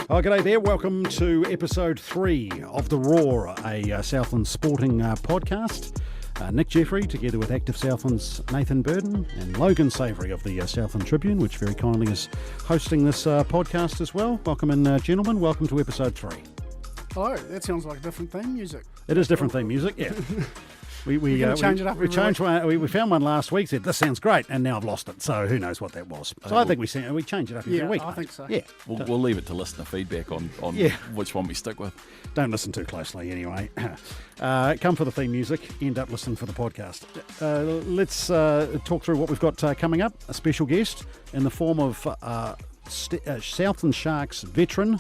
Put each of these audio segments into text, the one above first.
Oh, g'day there. Welcome to episode 3 of The Roar, a Southland sporting podcast. Nick Jeffrey, together with Active Southland's Nathan Burden and Logan Savoury of the Southland Tribune, which very kindly is hosting this podcast as well. Welcome in, gentlemen. Welcome to episode 3. Hello, that sounds like different theme music. It is different theme music, yeah. We change it up. We changed one. We found one last week. Said this sounds great, and now I've lost it. So who knows what that was? So I think we change it up every week. I think so. Yeah, we'll leave it to listener feedback on which one we stick with. Don't listen too closely, anyway. Come for the theme music. End up listening for the podcast. Let's talk through what we've got coming up. A special guest in the form of Southland Sharks veteran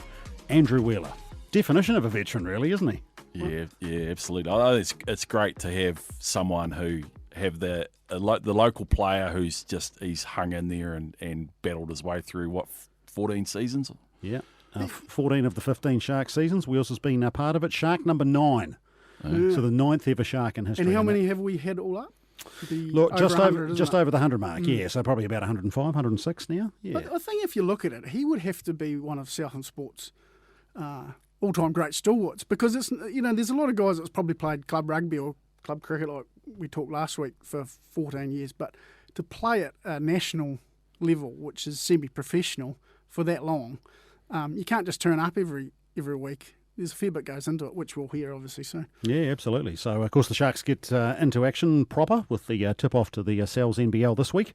Andrew Wheeler. Definition of a veteran, really, isn't he? Yeah, absolutely. I think it's great to have someone who have the local player who's he's hung in there and battled his way through 14 seasons. Yeah, 14 of the 15 Shark seasons. Wheels has been a part of it. Shark number 9, so the 9th ever Shark in history. And how many have we had all up? Look, just over the 100 mark. Yeah, so probably about 105, 106 now. Yeah, but I think if you look at it, he would have to be one of Southland Sport's all-time great stalwarts, because it's, there's a lot of guys that's probably played club rugby or club cricket like we talked last week for 14 years, but to play at a national level, which is semi-professional, for that long, you can't just turn up every week. There's a fair bit goes into it, which we'll hear obviously soon. Yeah, absolutely. So of course the Sharks get into action proper with the tip-off to the Sal's NBL this week.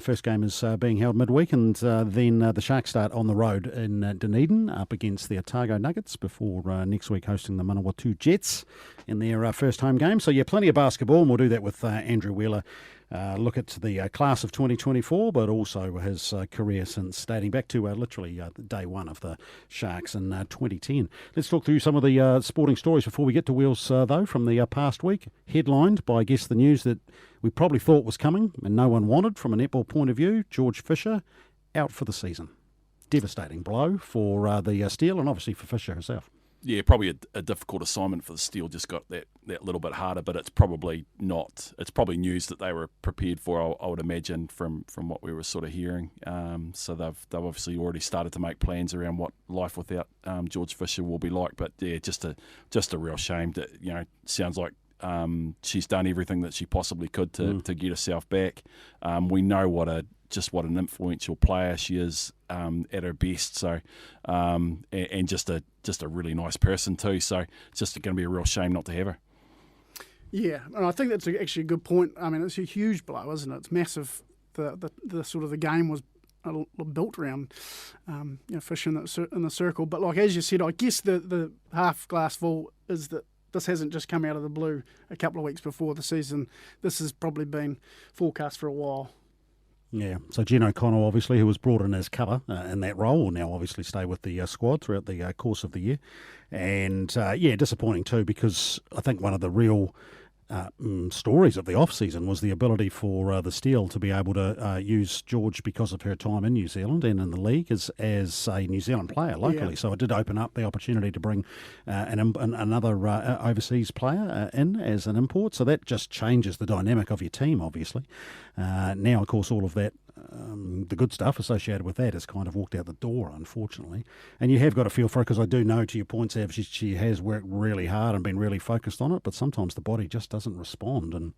First game is being held midweek, and then the Sharks start on the road in Dunedin up against the Otago Nuggets before next week hosting the Manawatu Jets in their first home game. So, plenty of basketball, and we'll do that with Andrew Wheeler. Look at the class of 2024, but also his career since dating back to literally day one of the Sharks in 2010. Let's talk through some of the sporting stories before we get to Wheels, though, from the past week. Headlined by, I guess, the news that we probably thought was coming and no one wanted from a netball point of view. George Fisher out for the season. Devastating blow for the Steel and obviously for Fisher herself. Yeah, probably a difficult assignment for the Steel. Just got that little bit harder, but it's probably not. It's probably news that they were prepared for, I would imagine, from what we were sort of hearing. So they've obviously already started to make plans around what life without George Fisher will be like. But yeah, just a real shame that sounds like she's done everything that she possibly could to get herself back. We know what an influential player she is at her best. So and just a really nice person too. So it's just going to be a real shame not to have her. Yeah, and I think that's actually a good point. I mean, it's a huge blow, isn't it? It's massive. The sort of the game was built around Fish in the circle. But like as you said, I guess the half glass full is that this hasn't just come out of the blue a couple of weeks before the season. This has probably been forecast for a while. Yeah, so Jen O'Connell, obviously, who was brought in as cover in that role, will now obviously stay with the squad throughout the course of the year. And, disappointing too, because I think one of the real stories of the off-season was the ability for the Steel to be able to use George because of her time in New Zealand and in the league as a New Zealand player locally. Yeah. So it did open up the opportunity to bring another overseas player in as an import. So that just changes the dynamic of your team, obviously. Now, of course, all of that, the good stuff associated with that has kind of walked out the door, unfortunately. And you have got to feel for her, because I do know, to your point, Sav, she has worked really hard and been really focused on it, but sometimes the body just doesn't respond. And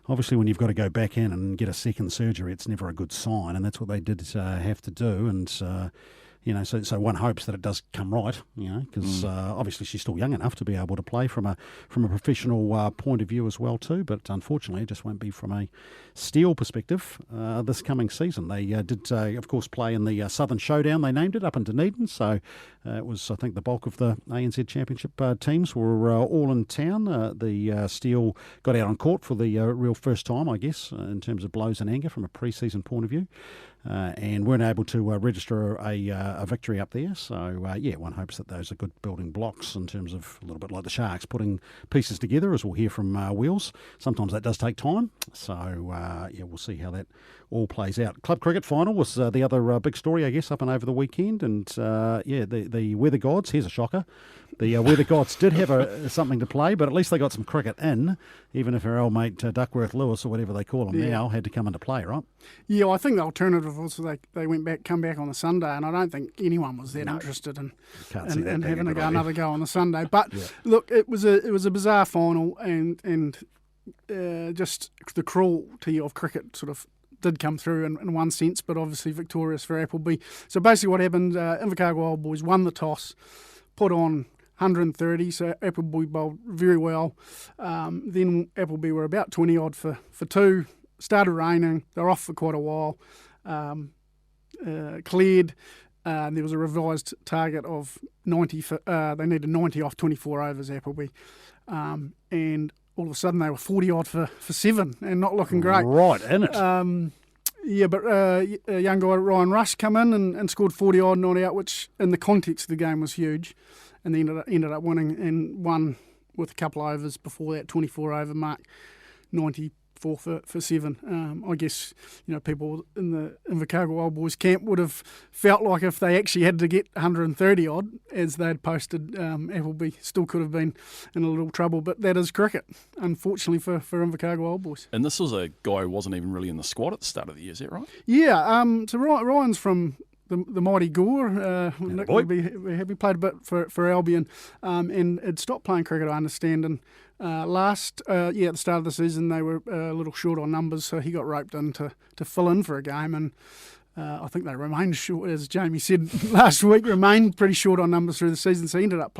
obviously when you've got to go back in and get a second surgery, it's never a good sign, and that's what they did have to do. And so one hopes that it does come right, because obviously she's still young enough to be able to play from a professional point of view as well too. But unfortunately, it just won't be from a Steel perspective this coming season. They did, of course, play in the Southern Showdown. They named it up in Dunedin. So it was, I think, the bulk of the ANZ Championship teams were all in town. The Steel got out on court for the real first time, I guess, in terms of blows and anger from a pre-season point of view. And weren't able to register a victory up there. So, one hopes that those are good building blocks in terms of a little bit like the Sharks, putting pieces together, as we'll hear from Wheels. Sometimes that does take time. So, we'll see how that all plays out. Club cricket final was the other big story, I guess, up and over the weekend. And the weather gods, here's a shocker. The weather gods did have something to play, but at least they got some cricket in, even if our old mate Duckworth Lewis, or whatever they call him now, had to come into play, right? Yeah, I think the alternative was they come back on the Sunday, and I don't think anyone was that interested in having another go on the Sunday. But look, it was a bizarre final, and just the cruelty of cricket sort of did come through in one sense, but obviously victorious for Appleby. So basically what happened, Invercargill Old Boys won the toss, put on 130, so Appleby bowled very well. Then Appleby were about 20 odd for two. Started raining. They were off for quite a while. Cleared. There was a revised target of 90. They needed 90 off 24 overs, Appleby. And all of a sudden they were 40 odd for 7 and not looking great. Right, in it. But a young guy, Ryan Rush, come in and scored 40 odd not out, which in the context of the game was huge. And they ended up winning, and won with a couple of overs before that 24 over mark, 94 for 7. I guess people in the Invercargill Old Boys camp would have felt like if they actually had to get 130 odd, as they had posted, Appleby still could have been in a little trouble. But that is cricket, unfortunately for Invercargill Old Boys. And this was a guy who wasn't even really in the squad at the start of the year, is that right? Yeah. So Ryan's from the mighty Gore. Nick would be happy, played a bit for Albion, and had stopped playing cricket, I understand. And at the start of the season, they were a little short on numbers, so he got roped in to fill in for a game. And I think they remained short, as Jamie said last week, remained pretty short on numbers through the season. So he ended up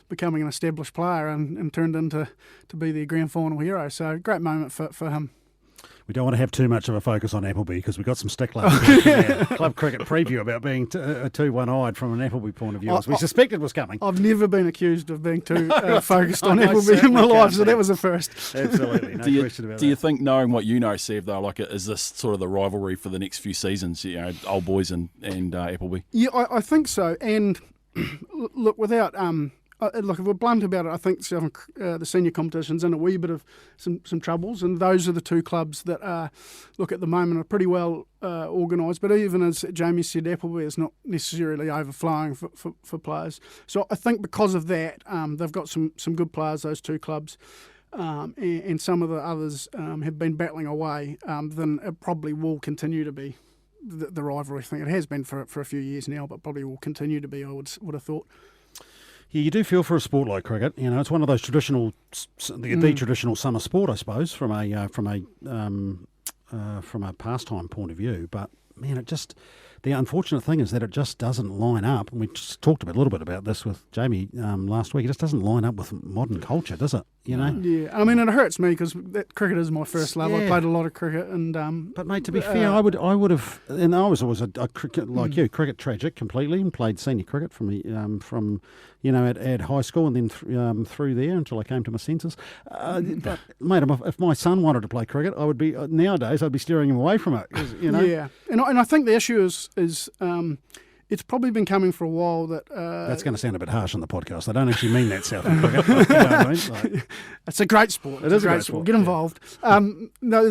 becoming an established player and turned into to be their grand final hero. So great moment for him. We don't want to have too much of a focus on Appleby because we've got some stick last week in our club cricket preview about being too one-eyed from an Appleby point of view, as we suspected was coming. I've never been accused of being too focused on Appleby in my life, so that was a first. Absolutely, no question about that. Do you think, knowing what you know, Sev, though, is this sort of the rivalry for the next few seasons, Old Boys and Appleby? Yeah, I think so. And look, without... if we're blunt about it, I think the senior competition's in a wee bit of some troubles, and those are the two clubs that at the moment are pretty well organised. But even as Jamie said, Appleby is not necessarily overflowing for players. So I think because of that, they've got some good players, those two clubs, and some of the others have been battling away. Then it probably will continue to be the rivalry thing. It has been for a few years now, but probably will continue to be, I would have thought. Yeah, you do feel for a sport like cricket. It's one of those traditional, the traditional summer sport, I suppose, from a pastime point of view. But man, the unfortunate thing is that it just doesn't line up. And we just talked a little bit about this with Jamie last week. It just doesn't line up with modern culture, does it? Yeah, I mean, it hurts me because cricket is my first love. I played a lot of cricket, and but mate, to be fair, I would have, and I was always a cricket like you, cricket tragic completely, and played senior cricket from at high school and then through there until I came to my senses. But mate, if my son wanted to play cricket, I would be nowadays I'd be steering him away from it. Yeah, and I think the issue is it's probably been coming for a while that... That's going to sound a bit harsh on the podcast. I don't actually mean that, Southland cricket. But, you know what I mean? It's a great sport. It is a great sport. Get involved. Yeah. No,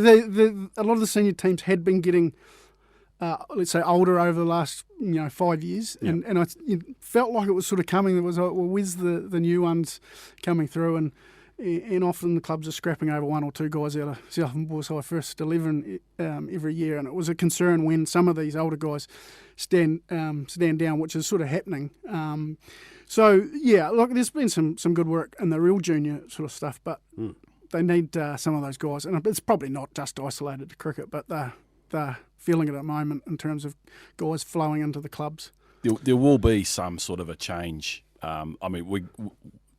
a lot of the senior teams had been getting, let's say, older over the last 5 years, and it felt like it was sort of coming. There was, where's the new ones coming through? And often the clubs are scrapping over one or two guys out of Southland Boys High first 11 every year, and it was a concern when some of these older guys stand down, which is sort of happening. So yeah, look, there's been some good work in the real junior sort of stuff, but they need some of those guys, and it's probably not just isolated to cricket, but they're feeling it at the moment in terms of guys flowing into the clubs. There will be some sort of a change.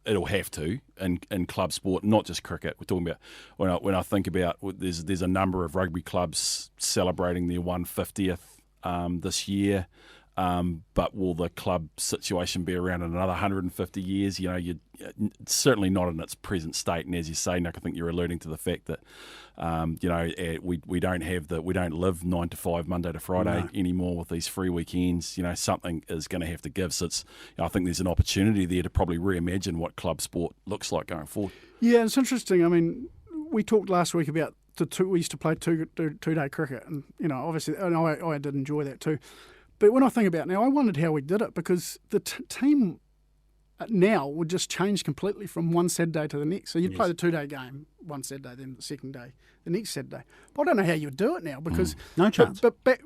It'll have to in club sport, not just cricket. We're talking about when I think about there's a number of rugby clubs celebrating their 150th this year, but will the club situation be around in another 150 years? You're certainly not in its present state. And as you say, Nick, I think you're alluding to the fact that we don't live 9 to 5 Monday to Friday anymore with these free weekends. Something is going to have to give. So I think there's an opportunity there to probably reimagine what club sport looks like going forward. Yeah, it's interesting. I mean, we talked last week about we used to play two-day cricket, and obviously, and I did enjoy that too. But when I think about it now, I wondered how we did it, because the team now would just change completely from one Saturday to the next. So you'd play the 2-day game one Saturday, then the second day the next Saturday. But I don't know how you would do it now, because no chance. But back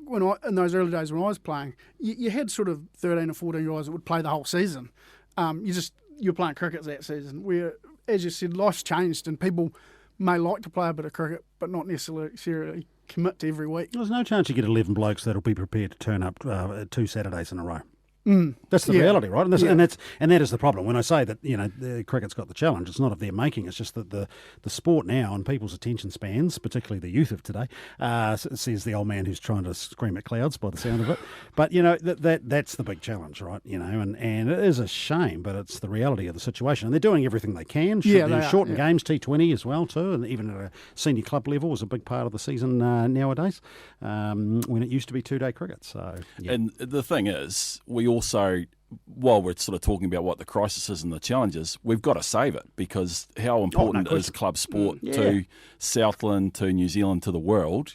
in those early days when I was playing, you had sort of 13 or 14 guys that would play the whole season. You're playing cricket that season, where, as you said, life's changed and people may like to play a bit of cricket, but not necessarily commit to every week. There's no chance you get 11 blokes that'll be prepared to turn up 2 Saturdays in a row. That's the reality, right? And that is the problem. When I say that, the cricket's got the challenge, it's not of their making. It's just that the sport now and people's attention spans, particularly the youth of today, says the old man who's trying to scream at clouds by the sound of it. But that's the big challenge, right? And it is a shame, but it's the reality of the situation. And they're doing everything they can. Shorten games, T20 as well too, and even at a senior club level was a big part of the season nowadays. When it used to be 2-day cricket. So and the thing is, we also, while we're sort of talking about what the crisis is and the challenges, we've got to save it, because how important is club sport to Southland, to New Zealand, to the world?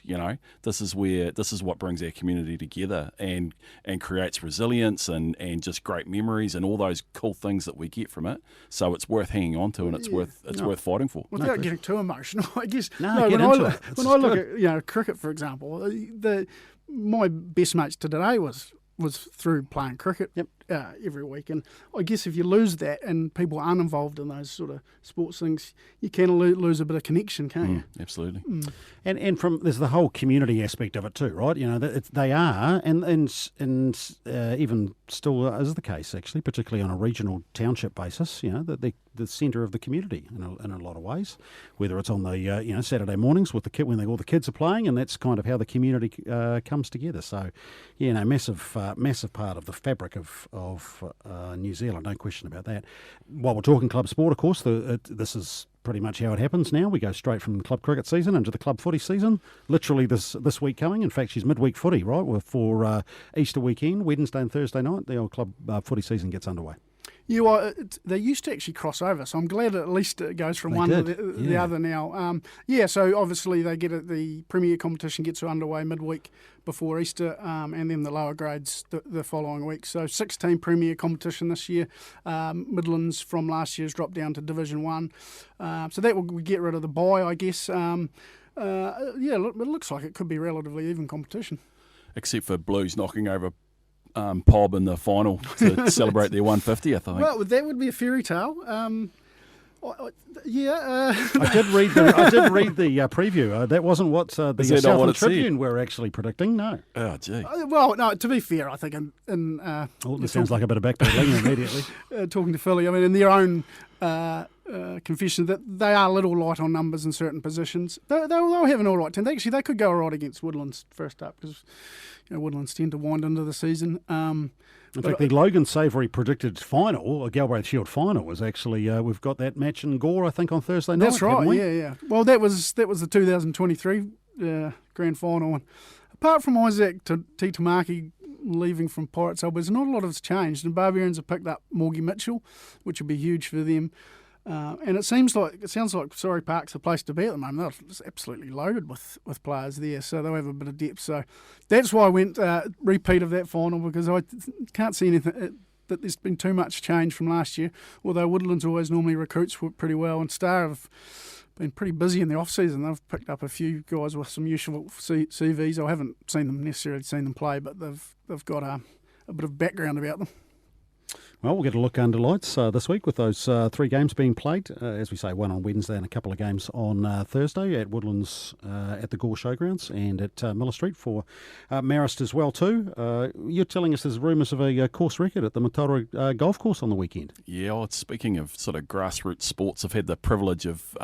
This is what brings our community together and creates resilience and just great memories and all those cool things that we get from it. So it's worth hanging on to, and it's worth fighting for. Without getting too emotional, I guess. When I look at cricket, for example, my best mates to today was through playing cricket every week. And I guess if you lose that and people aren't involved in those sort of sports things, you can lose a bit of connection, can't you? Absolutely. And from there's the whole community aspect of it too, right? They are, and even still is the case, actually, particularly on a regional township basis, that they're the centre of the community in a lot of ways, whether it's on the Saturday mornings with when all the kids are playing, and that's kind of how the community comes together. So, massive part of the fabric of New Zealand, no question about that. While we're talking club sport, of course, this is pretty much how it happens now. We go straight from club cricket season into the club footy season, literally this week coming. In fact, she's midweek footy, right, for Easter weekend, Wednesday and Thursday night. The old club footy season gets underway. They used to actually cross over, so I'm glad at least it goes from one to the other now. So obviously the Premier competition gets underway midweek before Easter, and then the lower grades the following week. So 16 Premier competition this year. Midlands from last year's dropped down to Division 1. So that will get rid of the bye, I guess. It looks like it could be relatively even competition. Except for Blues knocking over Pob in the final to celebrate their 150th, I think. Well, that would be a fairy tale. I did read the preview. That wasn't what the Southland Tribune were actually predicting. No. Oh, gee. Well, no. To be fair, I think this sounds like a bit of backpedaling immediately. Talking to Philly, I mean, in their own confession that they are a little light on numbers in certain positions. They'll have an all right team. Actually, they could go all right against Woodlands first up, because Woodlands tend to wind into the season. In fact, the Logan Savoury predicted final, a Galbraith Shield final, was actually we've got that match in Gore, I think, on Thursday night. That's right. Yeah. Well, that was the 2023 grand final, and apart from Isaac Titamaki leaving from Pirates Albers, not a lot has changed, and Barbarians have picked up Morgie Mitchell, which will be huge for them. And it sounds like Surrey Park's the place to be at the moment. They're just absolutely loaded with players there, so they'll have a bit of depth. So that's why I went repeat of that final, because I can't see anything that there's been too much change from last year. Although Woodlands always normally recruits pretty well, and Star have been pretty busy in the off season. They've picked up a few guys with some useful CVs. I haven't necessarily seen them play, but they've got a bit of background about them. Well, we'll get a look under lights this week with those 3 games being played. As we say, one on Wednesday and a couple of games on Thursday at Woodlands at the Gore Showgrounds and at Miller Street for Marist as well too. You're telling us there's rumours of a course record at the Mataura Golf Course on the weekend. Yeah, well, speaking of sort of grassroots sports, I've had the privilege of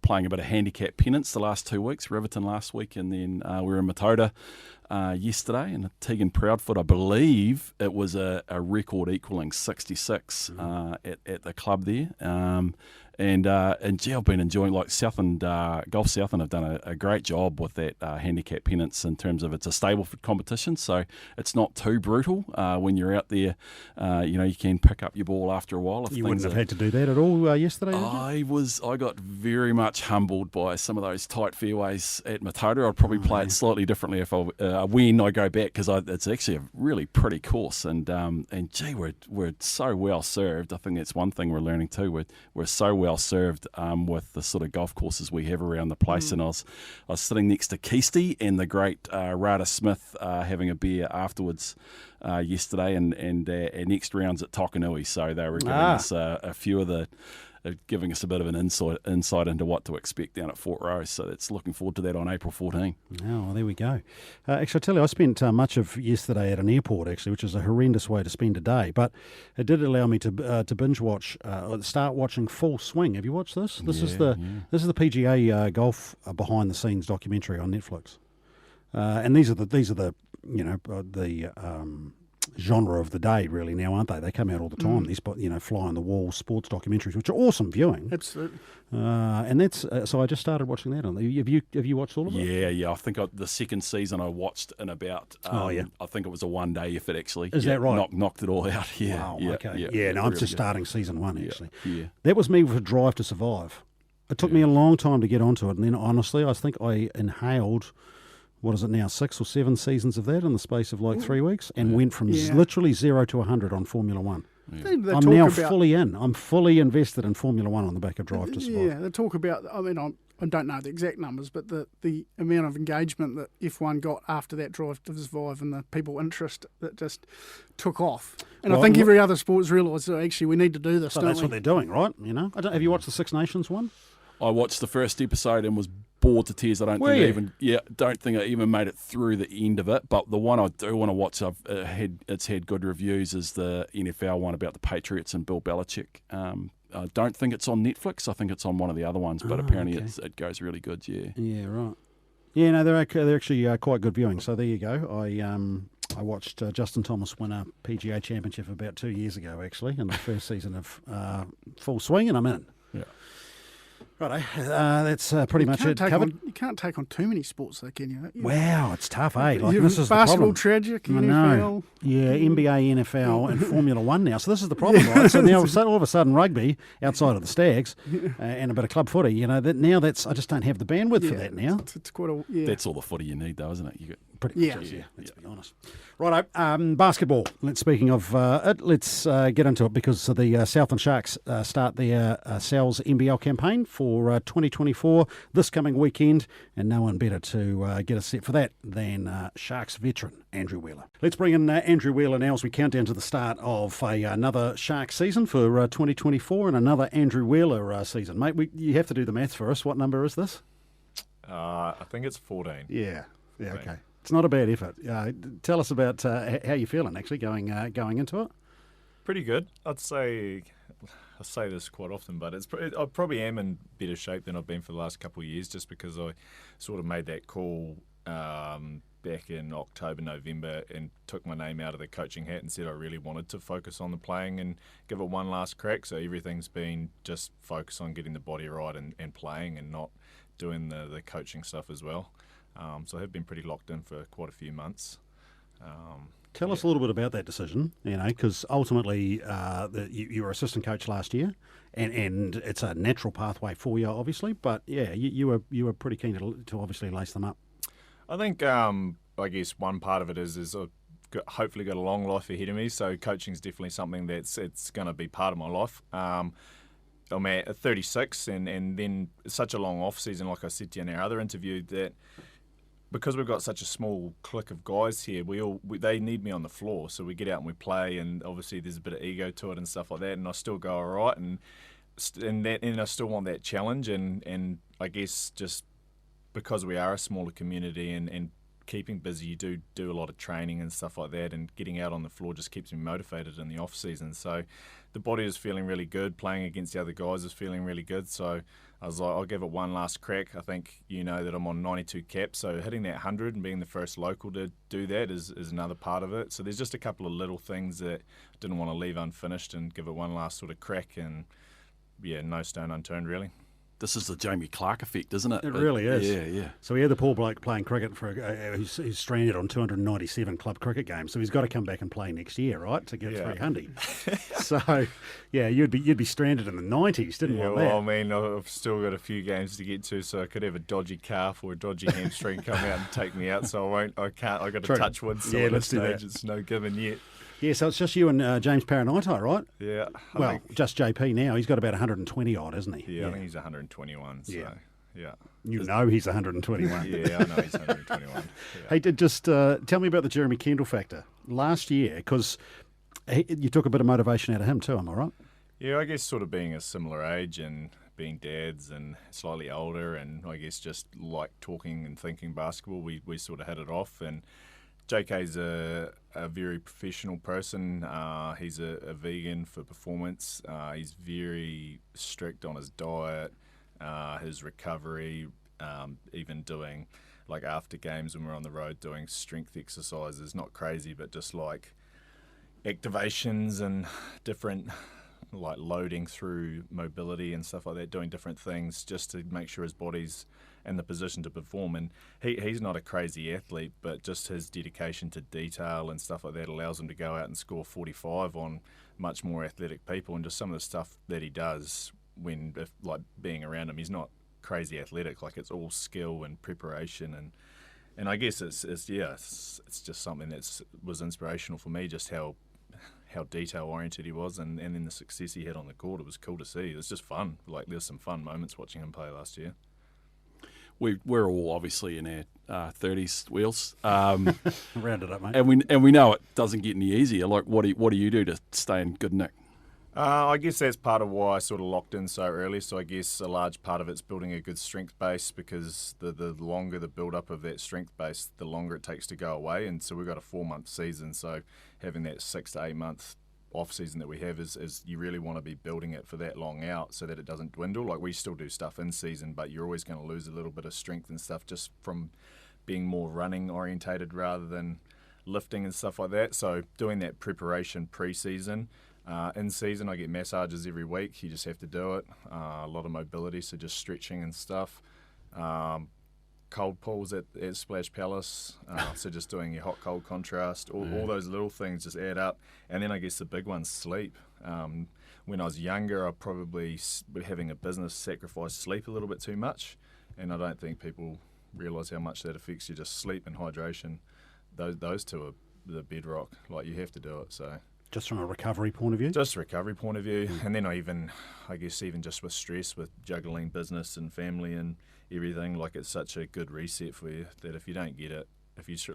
playing a bit of handicap pennants the last 2 weeks. Riverton last week, and then we were in Mataura yesterday, and Tegan Proudfoot, I believe it was a record equalling 66 at the club there. And gee, I've been enjoying, like, Southland Golf Southland have done a great job with that handicap pennants in terms of it's a stable competition, so it's not too brutal when you're out there. You can pick up your ball after a while. If You wouldn't have had to do that at all yesterday, did you? I got very much humbled by some of those tight fairways at Mataura. I'd probably play it slightly differently if when I go back, because it's actually a really pretty course, and gee, we're so well served. I think that's one thing we're learning too. We're so well served with the sort of golf courses we have around the place. And I was sitting next to Keisty and the great Rada Smith having a beer afterwards yesterday, and our next round's at Tokanui, so they were giving us a few of the. Giving us a bit of an insight into what to expect down at Fort Rose. So that's looking forward to that on April 14. Oh, well, there we go. Actually, I tell you, I spent much of yesterday at an airport, actually, which is a horrendous way to spend a day. But it did allow me to binge watch, start watching Full Swing. Have you watched this? This is the PGA golf behind the scenes documentary on Netflix. And these are the genre of the day, really, now, aren't they? They come out all the time. These, fly on the wall sports documentaries, which are awesome viewing. Absolutely. And that's so I just started watching that. Have you watched all of it? Yeah. I think the second season I watched in about. I think it was a one-day effort, actually. Is that right? Knocked it all out. Yeah. Wow. Yeah, okay. Yeah. No, I'm just starting season 1 actually. Yeah. That was me with Drive to Survive. It took me a long time to get onto it, and then honestly, I think I inhaled. What is it now, 6 or 7 seasons of that in the space of like 3 weeks, and went from literally 0 to 100 on Formula One. Yeah. I'm now fully in. I'm fully invested in Formula One on the back of Drive to Survive. Yeah, they talk about, I don't know the exact numbers, but the amount of engagement that F1 got after that Drive to Survive and the people interest that just took off. And I think every other sport's realised that actually we need to do this, so don't that's we? what they're doing, right? Have you watched the Six Nations one? I watched the first episode and was bored to tears. I don't think I even made it through the end of it. But the one I do want to watch, it's had good reviews, is the NFL one about the Patriots and Bill Belichick. I don't think it's on Netflix. I think it's on one of the other ones. But apparently it goes really good. Yeah. Yeah. Right. Yeah. No, they're actually quite good viewing. So there you go. I watched Justin Thomas win a PGA Championship about 2 years ago, actually, in the first season of Full Swing, and I'm in. Yeah. Righto, that's pretty much it covered. You can't take on too many sports, though, can you? Wow, it's tough, eh? Like, this is basketball, the problem. tragic, NFL. know. Yeah, NBA, NFL, and Formula One now. So this is the problem, right? So now all of a sudden rugby outside of the Stags and a bit of club footy. I just don't have the bandwidth for that now. It's quite a That's all the footy you need, though, isn't it? You got pretty much, let's be honest. Righto, basketball. Speaking of it, let's get into it, because the Southland Sharks start their Sal's NBL campaign for 2024 this coming weekend, and no one better to get us set for that than Sharks veteran Andrew Wheeler. Let's bring in Andrew Wheeler now as we count down to the start of another Sharks season for 2024 and another Andrew Wheeler season. Mate, you have to do the maths for us. What number is this? I think it's 14. Yeah, okay. It's not a bad effort. Tell us about how you're feeling, actually, going into it. Pretty good. I say this quite often, but I probably am in better shape than I've been for the last couple of years, just because I sort of made that call back in October, November, and took my name out of the coaching hat and said I really wanted to focus on the playing and give it one last crack. So everything's been just focus on getting the body right and playing, and not doing the coaching stuff as well. So I have been pretty locked in for quite a few months. Tell us a little bit about that decision, because ultimately you were assistant coach last year, and it's a natural pathway for you, obviously. But yeah, you were pretty keen to obviously lace them up. I think I guess one part of it is I've hopefully got a long life ahead of me. So coaching is definitely something it's going to be part of my life. I'm at 36, and then such a long off season, like I said to you in our other interview, that because we've got such a small clique of guys here, they need me on the floor. So we get out and we play, and obviously there's a bit of ego to it and stuff like that. And I still go all right, and I still want that challenge. And I guess just because we are a smaller community and keeping busy, you do a lot of training and stuff like that, and getting out on the floor just keeps me motivated in the off season. So the body is feeling really good. Playing against the other guys is feeling really good. So I was like, I'll give it one last crack. I think that I'm on 92 caps, so hitting that 100 and being the first local to do that is another part of it. So there's just a couple of little things that I didn't want to leave unfinished, and give it one last sort of crack. And no stone unturned really. This is the Jamie Clark effect, isn't it? It really is. Yeah. So we had the poor bloke playing cricket for who's stranded on 297 club cricket games. So he's got to come back and play next year, right, to get 300. So, yeah, you'd be stranded in the 90s, didn't want that. Well, I mean, I've still got a few games to get to, so I could have a dodgy calf or a dodgy hamstring come out and take me out. So I can't. I got to touch wood. So at this stage, it's no given yet. Yeah, so it's just you and James Paranaitai, right? Yeah. Well, just JP now. He's got about 120 odd, isn't he? Yeah, I think he's 121. So, yeah. You know he's 121. Yeah, I know he's 121. Yeah. Hey, just tell me about the Jeremy Kendall factor. Last year, because you took a bit of motivation out of him too, am I right? Yeah, I guess sort of being a similar age and being dads and slightly older, and I guess just like talking and thinking basketball, we sort of hit it off. And JK's a very professional person. He's a vegan for performance. He's very strict on his diet, his recovery, even doing, like after games when we're on the road, doing strength exercises. Not crazy, but just like activations and different, like loading through mobility and stuff like that, doing different things just to make sure his body's in the position to perform. And he's not a crazy athlete, but just his dedication to detail and stuff like that allows him to go out and score 45 on much more athletic people. And just some of the stuff that he does like being around him, he's not crazy athletic, like it's all skill and preparation. And I guess it's just something that was inspirational for me, just how detail oriented he was, and then the success he had on the court. It was cool to see. It was just fun. Like there's some fun moments watching him play last year. We're all obviously in our 30s, Wheels. Round it up, mate. And we know it doesn't get any easier. Like, what do you do to stay in good nick? I guess that's part of why I sort of locked in so early. So I guess a large part of it's building a good strength base, because the longer the build-up of that strength base, the longer it takes to go away. And so we've got a 4-month season. So having that 6 to 8 month off season that we have is you really want to be building it for that long out so that it doesn't dwindle. Like we still do stuff in season, but you're always going to lose a little bit of strength and stuff just from being more running orientated rather than lifting and stuff like that. So doing that preparation pre-season. In season, I get massages every week. You just have to do it. A lot of mobility, so just stretching and stuff. Cold pools at Splash Palace, so just doing your hot-cold contrast. All those little things just add up. And then I guess the big one's sleep. When I was younger, I probably, having a business, sacrificed sleep a little bit too much. And I don't think people realise how much that affects you. Just sleep and hydration. Those two are the bedrock. Like, you have to do it, so... Just from a recovery point of view? Just a recovery point of view. And then I guess even just with stress, with juggling business and family and everything, like it's such a good reset for you that if you don't get it,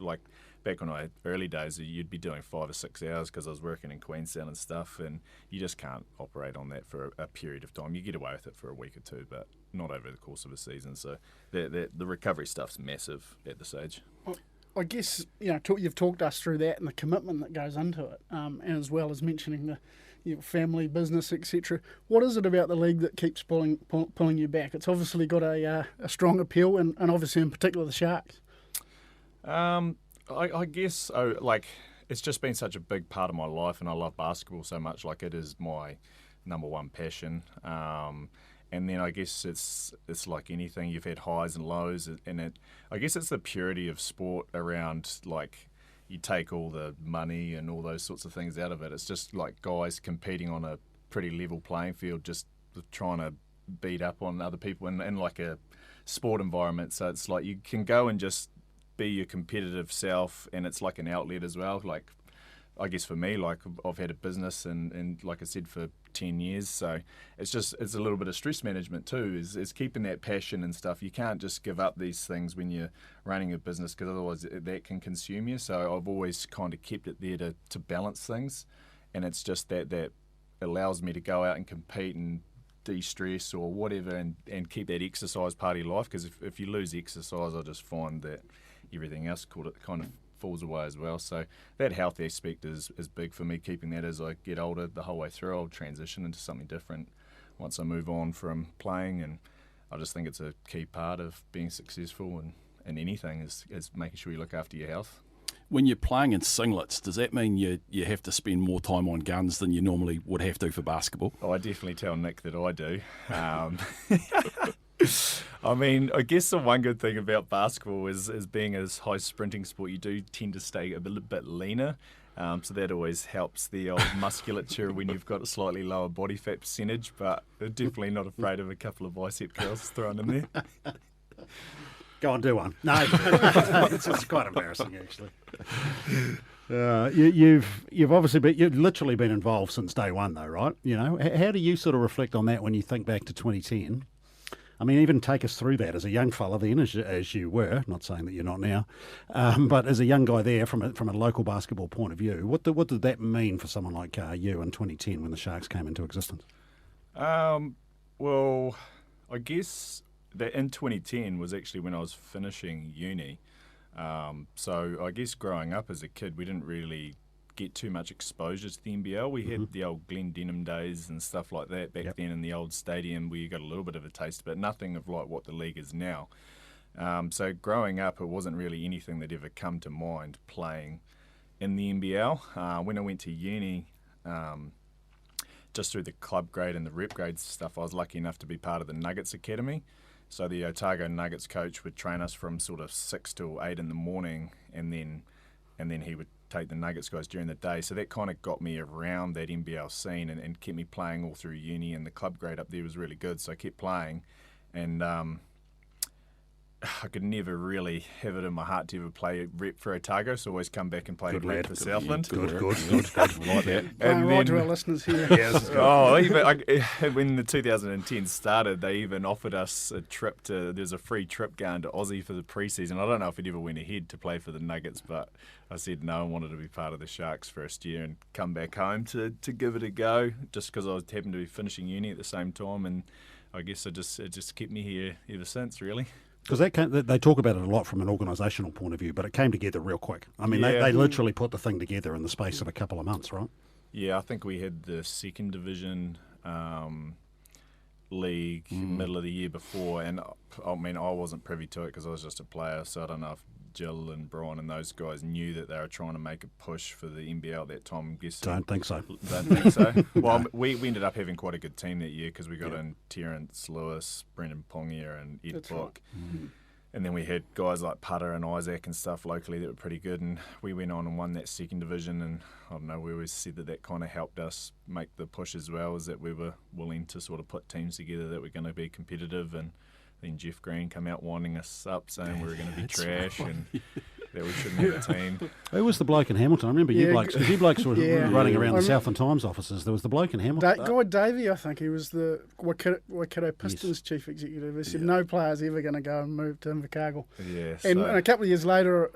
like back when I had early days, you'd be doing 5 or 6 hours because I was working in Queenstown and stuff, and you just can't operate on that for a period of time. You get away with it for a week or two, but not over the course of a season. So the recovery stuff's massive at this age. I guess you've talked us through that and the commitment that goes into it, and as well as mentioning the family, business, etc. What is it about the league that keeps pulling you back? It's obviously got a strong appeal, and obviously in particular the Sharks. I guess it's just been such a big part of my life, and I love basketball so much. Like it is my number one passion. And then I guess it's like anything. You've had highs and lows, and I guess it's the purity of sport around, like, you take all the money and all those sorts of things out of it. It's just like guys competing on a pretty level playing field, just trying to beat up on other people in like a sport environment. So it's like you can go and just be your competitive self, and it's like an outlet as well. Like, I guess for me, like I've had a business and like I said, for 10 years, so it's a little bit of stress management too, is keeping that passion and stuff. You can't just give up these things when you're running a business, because otherwise that can consume you. So I've always kind of kept it there to balance things, and it's just that allows me to go out and compete and de-stress or whatever, and keep that exercise part of your life, because if you lose exercise, I just find that everything else kind of falls away as well. So that health aspect is big for me, keeping that as I get older. The whole way through, I'll transition into something different once I move on from playing, and I just think it's a key part of being successful and anything is making sure you look after your health. When you're playing in singlets, does that mean you have to spend more time on guns than you normally would have to for basketball? Oh, I definitely tell Nick that I do. I mean, I guess the one good thing about basketball is being a high sprinting sport, you do tend to stay a bit leaner. So that always helps the old musculature when you've got a slightly lower body fat percentage, but definitely not afraid of a couple of bicep curls thrown in there. Go on, do one. No, it's quite embarrassing actually. You've obviously you've literally been involved since day one, though, right? You know, how do you sort of reflect on that when you think back to 2010? I mean, even take us through that as a young fella then, as you were. Not saying that you're not now, but as a young guy there, from a local basketball point of view, what did that mean for someone like you in 2010 when the Sharks came into existence? Well, I guess that in 2010 was actually when I was finishing uni. So I guess growing up as a kid, we didn't really get too much exposure to the NBL. We had the old Glenn Denham days and stuff like that back then in the old stadium where you got a little bit of a taste, but nothing of like what the league is now. So growing up, it wasn't really anything that ever come to mind playing in the NBL. When I went to uni, just through the club grade and the rep grade stuff, I was lucky enough to be part of the Nuggets Academy. So the Otago Nuggets coach would train us from sort of 6 till 8 in the morning, and then he would take the Nuggets guys during the day. So that kind of got me around that NBL scene and kept me playing all through uni, and the club grade up there was really good, so I kept playing. And I could never really have it in my heart to ever play rep for Otago, so always come back and play rep for Southland. Good. Like that. And right to our listeners here. When the 2010 started, they even offered us a trip there's a free trip going to Aussie for the preseason. I don't know if it ever went ahead to play for the Nuggets, but I said no, I wanted to be part of the Sharks first year and come back home to give it a go, just because I happened to be finishing uni at the same time, and I guess it just kept me here ever since, really. Because they talk about it a lot from an organisational point of view, but it came together real quick. I mean, they literally put the thing together in the space of a couple of months, right? Yeah, I think we had the second division league middle of the year before, and I mean, I wasn't privy to it because I was just a player, so I don't know if Jill and Brian and those guys knew that they were trying to make a push for the NBL at that time. I'm guessing. Don't think so. Don't think so. Well, we ended up having quite a good team that year because we got in Terence Lewis, Brendan Pongia and Ed Book. Right. And then we had guys like Putter and Isaac and stuff locally that were pretty good, and we went on and won that second division, and I don't know, we always said that kind of helped us make the push as well, is that we were willing to sort of put teams together that were going to be competitive. And then Jeff Green come out winding us up saying we were going to be trash and that we shouldn't have a team. Who was the bloke in Hamilton? I remember you blokes were running around the Southland Times offices. There was the bloke in Hamilton. Guy Davey, I think he was the Waikato Pistons chief executive. He said no player's ever going to go and move to Invercargill. Yeah, and a couple of years later,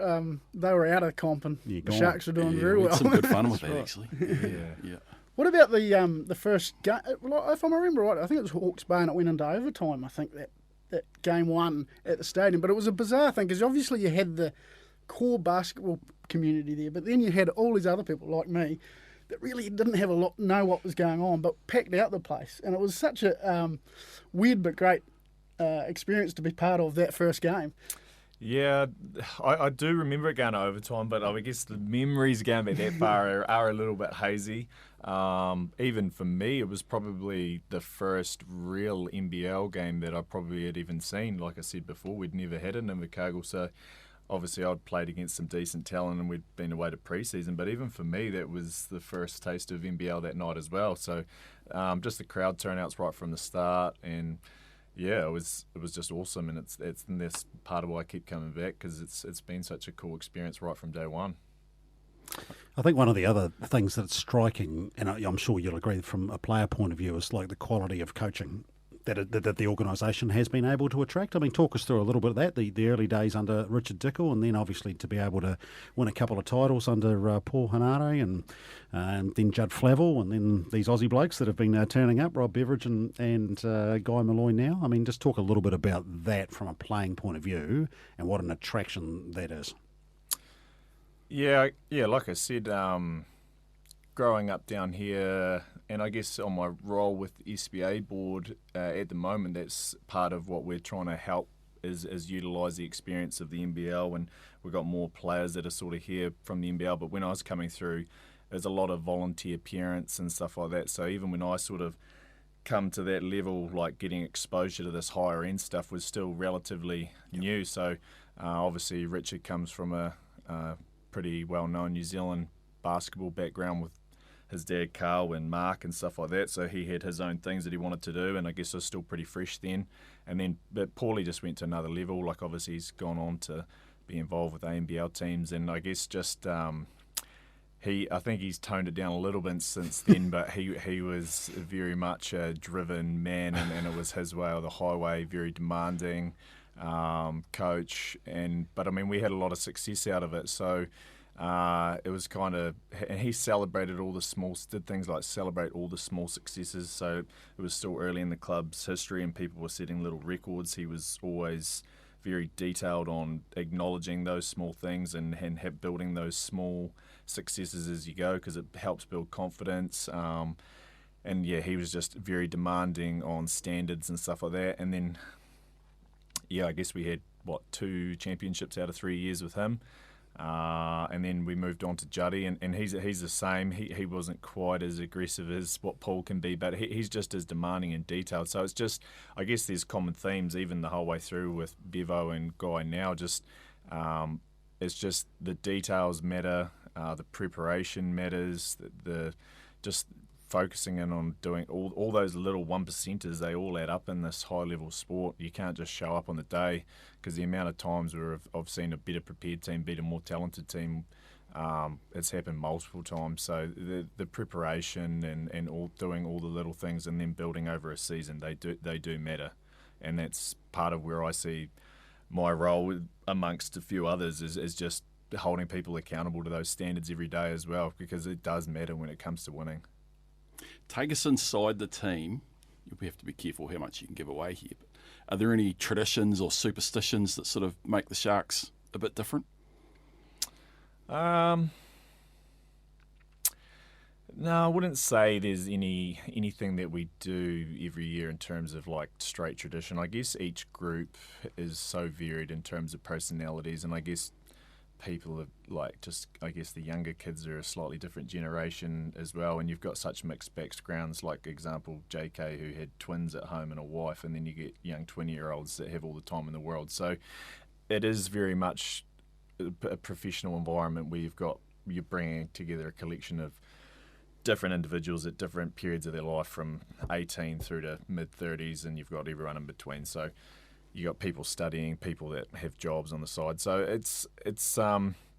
they were out of comp, and the Sharks were doing very well. Some good fun with that, actually. Yeah. What about the first game? If I remember right, I think it was Hawke's Bay and it went into overtime. I think that game one at the stadium. But it was a bizarre thing because obviously you had the core basketball community there, but then you had all these other people like me that really didn't have know what was going on, but packed out the place. And it was such a weird but great experience to be part of that first game. Yeah, I do remember it going to overtime, but I guess the memories going back that far are a little bit hazy. Even for me, it was probably the first real NBL game that I probably had even seen. Like I said before, we'd never had it in Invercargill, so obviously I'd played against some decent talent and we'd been away to pre-season, but even for me, that was the first taste of NBL that night as well. So just the crowd turnouts right from the start, and yeah, it was just awesome, and and that's part of why I keep coming back, because it's been such a cool experience right from day one. I think one of the other things that's striking, and I'm sure you'll agree from a player point of view, is like the quality of coaching that the organisation has been able to attract. I mean, talk us through a little bit of that, the early days under Richard Dickel, and then obviously to be able to win a couple of titles under Paul Hanare and then Judd Flavel, and then these Aussie blokes that have been turning up, Rob Beveridge and Guy Malloy now. I mean, just talk a little bit about that from a playing point of view and what an attraction that is. Yeah, like I said, growing up down here, and I guess on my role with the SBA board at the moment, that's part of what we're trying to help is utilise the experience of the NBL, and we've got more players that are sort of here from the NBL. But when I was coming through, there's a lot of volunteer parents and stuff like that. So even when I sort of come to that level, like getting exposure to this higher end stuff was still relatively new. So obviously Richard comes from a pretty well-known New Zealand basketball background with his dad Carl and Mark and stuff like that, so he had his own things that he wanted to do, and I guess I was still pretty fresh then. And then but Paulie just went to another level. Like obviously he's gone on to be involved with ANBL teams, and I guess just I think he's toned it down a little bit since then, but he was very much a driven man, and it was his way or the highway, very demanding coach. But I mean, we had a lot of success out of it, so it was kind of, and he celebrated all the did things like celebrate all the small successes. So it was still early in the club's history, and people were setting little records. He was always very detailed on acknowledging those small things and building those small successes as you go, because it helps build confidence. And yeah, he was just very demanding on standards and stuff like that. And then, yeah, I guess we had 2 championships out of 3 years with him. And then we moved on to Juddy, and he's the same. He wasn't quite as aggressive as what Paul can be, but he's just as demanding and detailed. So it's just, I guess there's common themes even the whole way through with Bevo and Guy now. Just it's just the details matter, the preparation matters, the just focusing in on doing all those little 1%ers, they all add up in this high-level sport. You can't just show up on the day, because the amount of times where I've seen a better prepared team beat a more talented team, it's happened multiple times. So the preparation and all doing all the little things and then building over a season, they do matter. And that's part of where I see my role amongst a few others is just holding people accountable to those standards every day as well, because it does matter when it comes to winning. Take us inside the team. You have to be careful how much you can give away here. But are there any traditions or superstitions that sort of make the Sharks a bit different? No, I wouldn't say there's anything that we do every year in terms of like straight tradition. I guess each group is so varied in terms of personalities, and I guess people are like, just I guess the younger kids are a slightly different generation as well, and you've got such mixed backgrounds, like example JK, who had twins at home and a wife, and then you get young 20-year-olds that have all the time in the world. So it is very much a professional environment where you're bringing together a collection of different individuals at different periods of their life, from 18 through to mid-30s, and you've got everyone in between. So you got people studying, people that have jobs on the side. So it's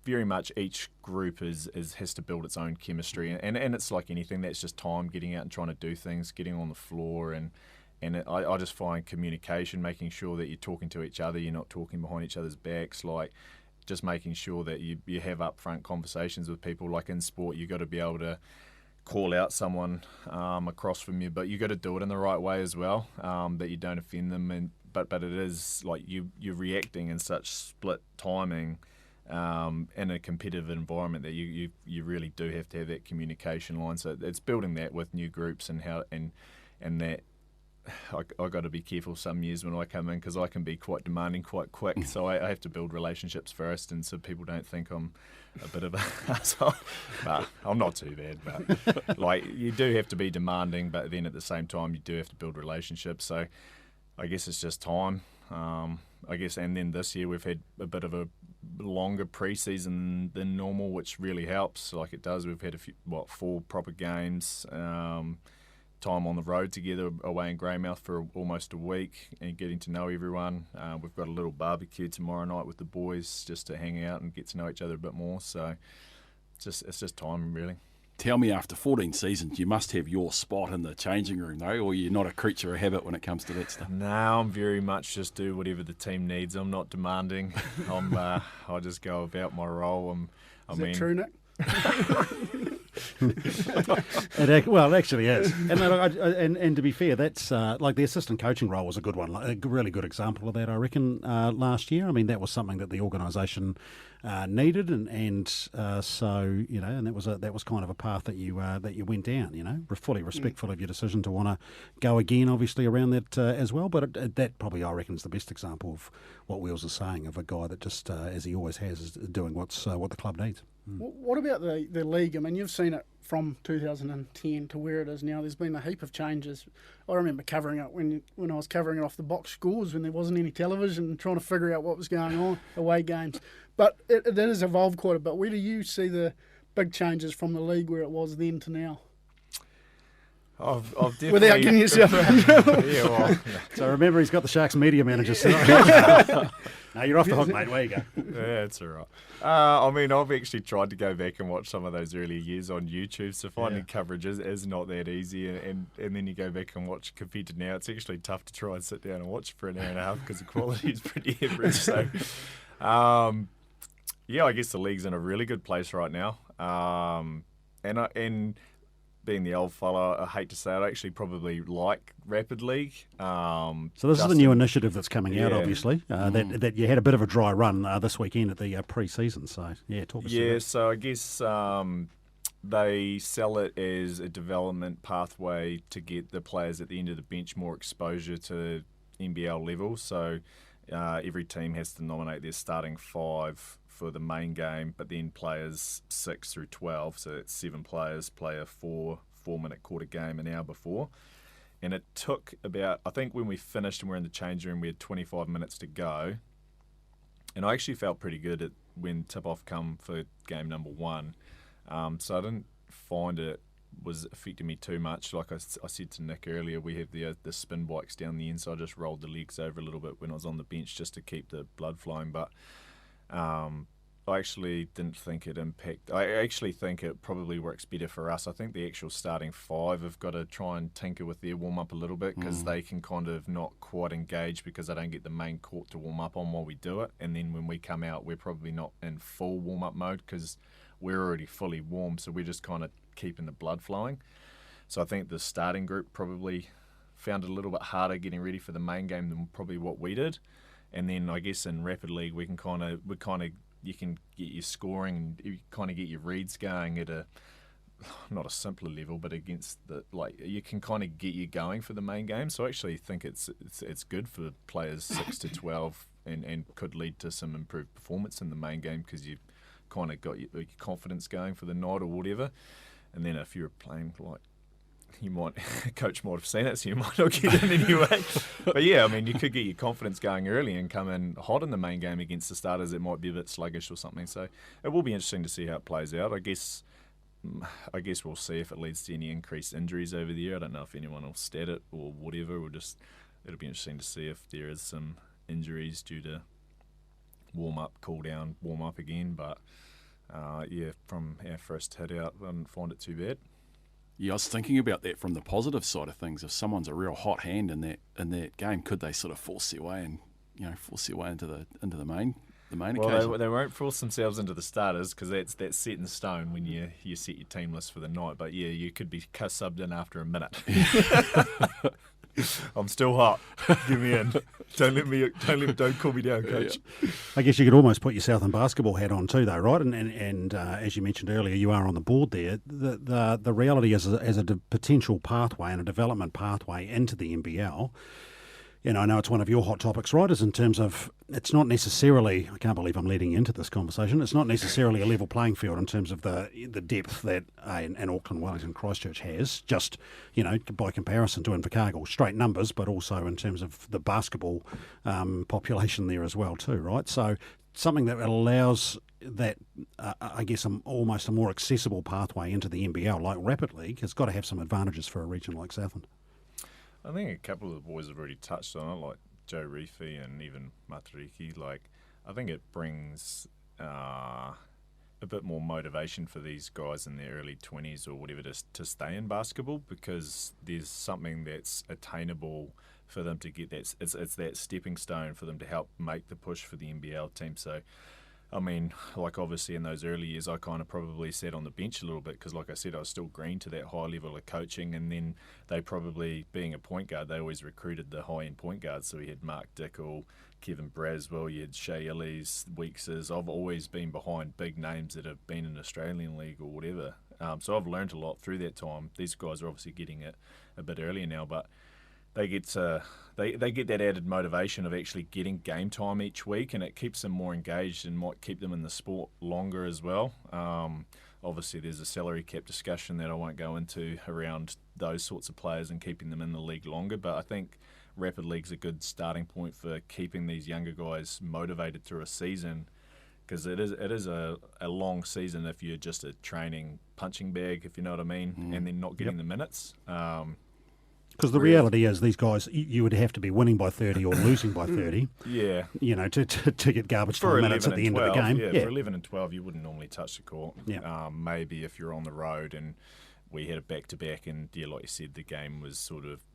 very much each group has to build its own chemistry, and it's like anything, that's just time, getting out and trying to do things, getting on the floor, and I just find communication, making sure that you're talking to each other, you're not talking behind each other's backs, like just making sure that you have upfront conversations with people. Like in sport, you've got to be able to call out someone across from you, but you got to do it in the right way as well, that you don't offend them. But it is like you're reacting in such split timing in a competitive environment that you really do have to have that communication line. So it's building that with new groups, and how and that I got to be careful some years when I come in, because I can be quite demanding quite quick. So I have to build relationships first, and so people don't think I'm a bit of a asshole. But I'm not too bad. But like, you do have to be demanding, but then at the same time you do have to build relationships. So I guess it's just time. I guess, and then this year we've had a bit of a longer pre-season than normal, which really helps. Like it does. We've had 4 proper games. Time on the road together away in Greymouth for almost a week, and getting to know everyone. We've got a little barbecue tomorrow night with the boys, just to hang out and get to know each other a bit more. So it's just time, really. Tell me, after 14 seasons, you must have your spot in the changing room, though, or you're not a creature of habit when it comes to that stuff? No, I'm very much just do whatever the team needs. I'm not demanding. I just go about my role. Is that true, Nick? Well, it actually is. And to be fair, that's like the assistant coaching role was a good one, like a really good example of that, I reckon, last year. I mean, that was something that the organisation needed, and so and that was kind of a path that you went down. We're fully respectful of your decision to want to go again, obviously around that as well. But that probably, I reckon, is the best example of what Wheels is saying, of a guy that just, as he always has, is doing what the club needs. What about the league? I mean, you've seen it from 2010 to where it is now. There's been a heap of changes. I remember covering it when I was covering it off the box scores when there wasn't any television, trying to figure out what was going on, away games. But it has evolved quite a bit. Where do you see the big changes from the league where it was then to now? I've definitely... Without getting yourself... So remember, he's got the Sharks media manager. No, you're off the hook, mate. Where you go? Yeah, it's all right. I mean, I've actually tried to go back and watch some of those earlier years on YouTube, so finding coverage is not that easy, and then you go back and watch compared to now, it's actually tough to try and sit down and watch for an hour and a half because the quality is pretty average. So, I guess the league's in a really good place right now, and being the old fella, I hate to say it, I actually probably like Rapid League. So this is the new initiative that's coming out, obviously, that you had a bit of a dry run this weekend at the pre-season. So, talk us through that. So I guess they sell it as a development pathway to get the players at the end of the bench more exposure to NBL level. So every team has to nominate their starting 5 for the main game, but then players 6 through 12, so it's 7 players play a 4-minute quarter game an hour before. And it took about, I think when we finished and we were in the change room, we had 25 minutes to go. And I actually felt pretty good when tip-off come for game number 1. So I didn't find it was affecting me too much. Like I said to Nick earlier, we have the spin bikes down the end, so I just rolled the legs over a little bit when I was on the bench just to keep the blood flowing. But I actually didn't think it impacted. I actually think it probably works better for us. I think the actual starting 5 have got to try and tinker with their warm-up a little bit because they can kind of not quite engage because they don't get the main court to warm up on while we do it. And then when we come out, we're probably not in full warm-up mode because we're already fully warm, so we're just kind of keeping the blood flowing. So I think the starting group probably found it a little bit harder getting ready for the main game than probably what we did. And then I guess in Rapid League you can get your scoring and you kind of get your reads going at not a simpler level, but against you can kind of get you going for the main game. So I actually think it's good for players 6 to 12 and could lead to some improved performance in the main game because you've kind of got your confidence going for the night or whatever. And then if you're playing coach might have seen it, so you might not get in anyway. But yeah, I mean, you could get your confidence going early and come in hot in the main game against the starters. It might be a bit sluggish or something. So it will be interesting to see how it plays out. I guess we'll see if it leads to any increased injuries over the year. I don't know if anyone will stat it or whatever. It'll be interesting to see if there is some injuries due to warm up, cool down, warm up again. But from our first hit out, I didn't find it too bad. Yeah, I was thinking about that from the positive side of things. If someone's a real hot hand in that game, could they sort of force their way into the main occasion? Well, they won't force themselves into the starters because that's set in stone when you set your team list for the night. But yeah, you could be subbed in after a minute. I'm still hot. Give me in. Don't cool me down, coach. Yeah. I guess you could almost put your Southland basketball hat on too, though, right? And as you mentioned earlier, you are on the board there. The reality is, as a potential pathway and a development pathway into the NBL. I know it's one of your hot topics, right, is in terms of it's not necessarily, I can't believe I'm leading into this conversation, it's not necessarily a level playing field in terms of the depth that an Auckland, Wellington, Christchurch has, just, by comparison to Invercargill, straight numbers, but also in terms of the basketball population there as well too, right? So something that allows that, I guess, almost a more accessible pathway into the NBL, like Rapid League, has got to have some advantages for a region like Southland. I think a couple of the boys have already touched on it, like Joe Reefy and even Matariki. I think it brings a bit more motivation for these guys in their early 20s or whatever to stay in basketball because there's something that's attainable for them to get. It's that stepping stone for them to help make the push for the NBL team. So I mean, like obviously in those early years, I kind of probably sat on the bench a little bit because, like I said, I was still green to that high level of coaching. And then they probably, being a point guard, they always recruited the high-end point guards. So we had Mark Dickel, Kevin Braswell, you had Shea Illies, Weekses. I've always been behind big names that have been in Australian League or whatever. So I've learned a lot through that time. These guys are obviously getting it a bit earlier now, but they get they get that added motivation of actually getting game time each week, and it keeps them more engaged and might keep them in the sport longer as well. Obviously, there's a salary cap discussion that I won't go into around those sorts of players and keeping them in the league longer, but I think Rapid League's a good starting point for keeping these younger guys motivated through a season, because it is a long season if you're just a training punching bag, if you know what I mean, and then not getting the minutes. Because the reality is, these guys, you would have to be winning by 30 or losing by 30. Yeah. To get garbage time minutes at the end of the game. Yeah, for 11 and 12, you wouldn't normally touch the court. Yeah. Maybe if you're on the road and we had a back-to-back and, like you said, the game was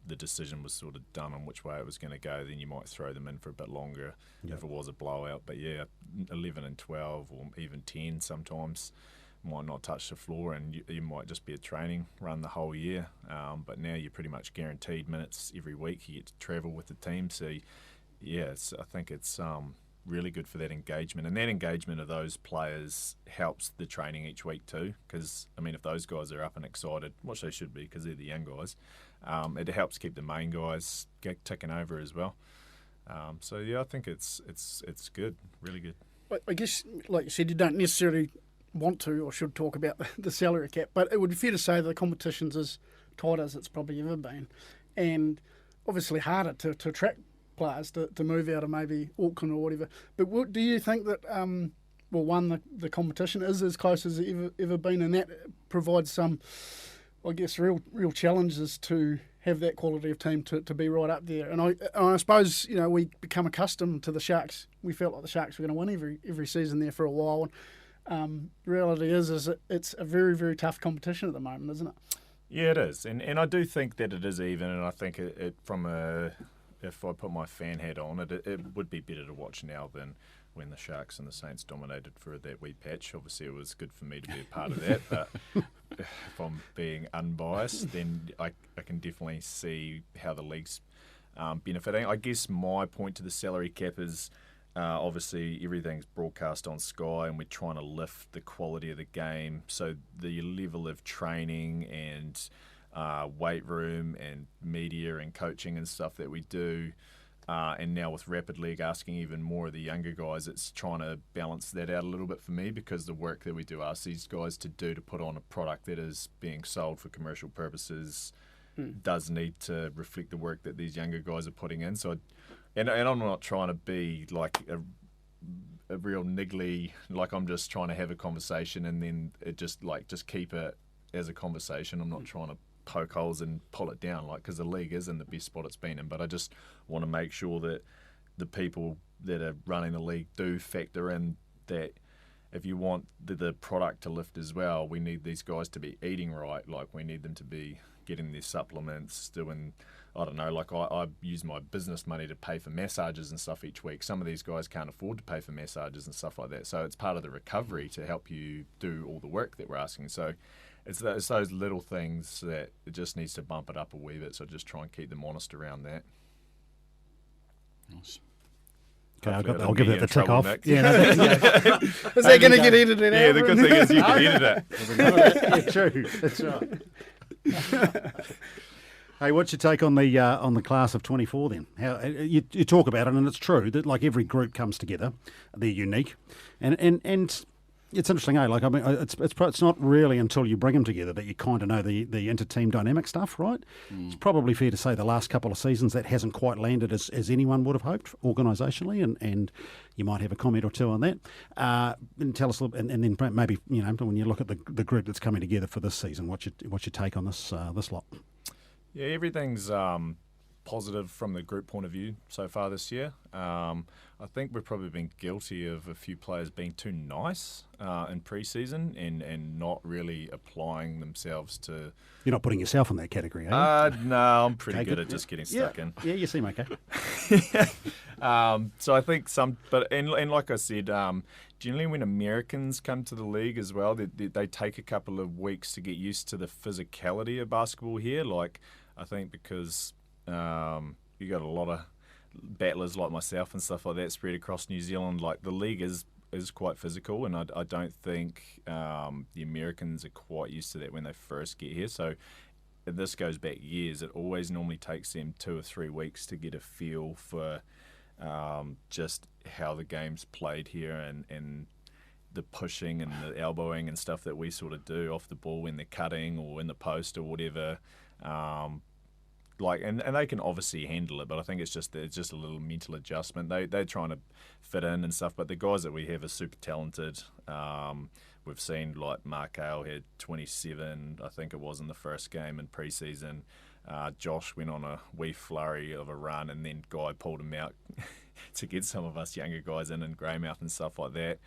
the decision was sort of done on which way it was going to go, then you might throw them in for a bit longer if it was a blowout. But, 11 and 12 or even 10 sometimes might not touch the floor, and you might just be a training run the whole year. But now you're pretty much guaranteed minutes every week. You get to travel with the team. So, I think it's really good for that engagement. And that engagement of those players helps the training each week too. Because, I mean, if those guys are up and excited, which they should be because they're the young guys, it helps keep the main guys ticking over as well. I think it's good, really good. I guess, like you said, you don't necessarily want to or should talk about the salary cap, but it would be fair to say that the competition's as tight as it's probably ever been, and obviously harder to attract players to move out of maybe Auckland or whatever. But do you think that the competition is as close as it's ever been, and that provides some, I guess, real challenges to have that quality of team to be right up there? And I suppose we become accustomed to the Sharks. We felt like the Sharks were going to win every season there for a while. And the reality is it's a very, very tough competition at the moment, isn't it? Yeah, it is, and I do think that it is even, and I think it if I put my fan hat on, it would be better to watch now than when the Sharks and the Saints dominated for that wee patch. Obviously, it was good for me to be a part of that, but if I'm being unbiased, then I can definitely see how the league's benefiting. I guess my point to the salary cap is, obviously everything's broadcast on Sky, and we're trying to lift the quality of the game, so the level of training and weight room and media and coaching and stuff that we do, and now with Rapid League asking even more of the younger guys, it's trying to balance that out a little bit for me, because the work that we do ask these guys to do to put on a product that is being sold for commercial purposes does need to reflect the work that these younger guys are putting in. So And I'm not trying to be like a real niggly, like I'm just trying to have a conversation and then it just keep it as a conversation. I'm not trying to poke holes and pull it down, because the league is in the best spot it's been in. But I just want to make sure that the people that are running the league do factor in that if you want the product to lift as well, we need these guys to be eating right. Like, we need them to be getting their supplements, doing, I don't know, like I use my business money to pay for massages and stuff each week. Some of these guys can't afford to pay for massages and stuff like that. So it's part of the recovery to help you do all the work that we're asking. So it's those little things that it just needs to bump it up a wee bit. So just try and keep them honest around that. Nice. Okay, I'll give it the tick off. Yeah, is that going to get edited out? Yeah, the good thing is you can edit it. Yeah, true. That's right. Hey, what's your take on the class of 24 then? How you talk about it, and it's true that like every group comes together, they're unique, and it's interesting, Like, I mean, it's not really until you bring them together that you kind of know the inter-team dynamic stuff, right? It's probably fair to say the last couple of seasons that hasn't quite landed as anyone would have hoped organisationally, and you might have a comment or two on that. And tell us a little, and then maybe when you look at the group that's coming together for this season, what's your take on this lot? Yeah, everything's positive from the group point of view so far this year. I think we've probably been guilty of a few players being too nice in pre-season and not really applying themselves to... You're not putting yourself in that category, are you? No, I'm pretty Okay, good good. at just getting stuck in. Yeah, you seem okay. So I think and like I said, generally when Americans come to the league as well, they take a couple of weeks to get used to the physicality of basketball here. Like, I think because you got a lot of battlers like myself and stuff like that spread across New Zealand. Like, the league is quite physical, and I don't think the Americans are quite used to that when they first get here. So this goes back years. It always normally takes them 2 or 3 weeks to get a feel for just how the game's played here and the pushing and the elbowing and stuff that we sort of do off the ball when they're cutting or in the post or whatever. And they can obviously handle it, but I think it's just a little mental adjustment. They're trying to fit in and stuff, but the guys that we have are super talented. We've seen, like, Mark Hale had 27, I think it was, in the first game in pre-season. Josh went on a wee flurry of a run, and then Guy pulled him out to get some of us younger guys in Greymouth and stuff like that.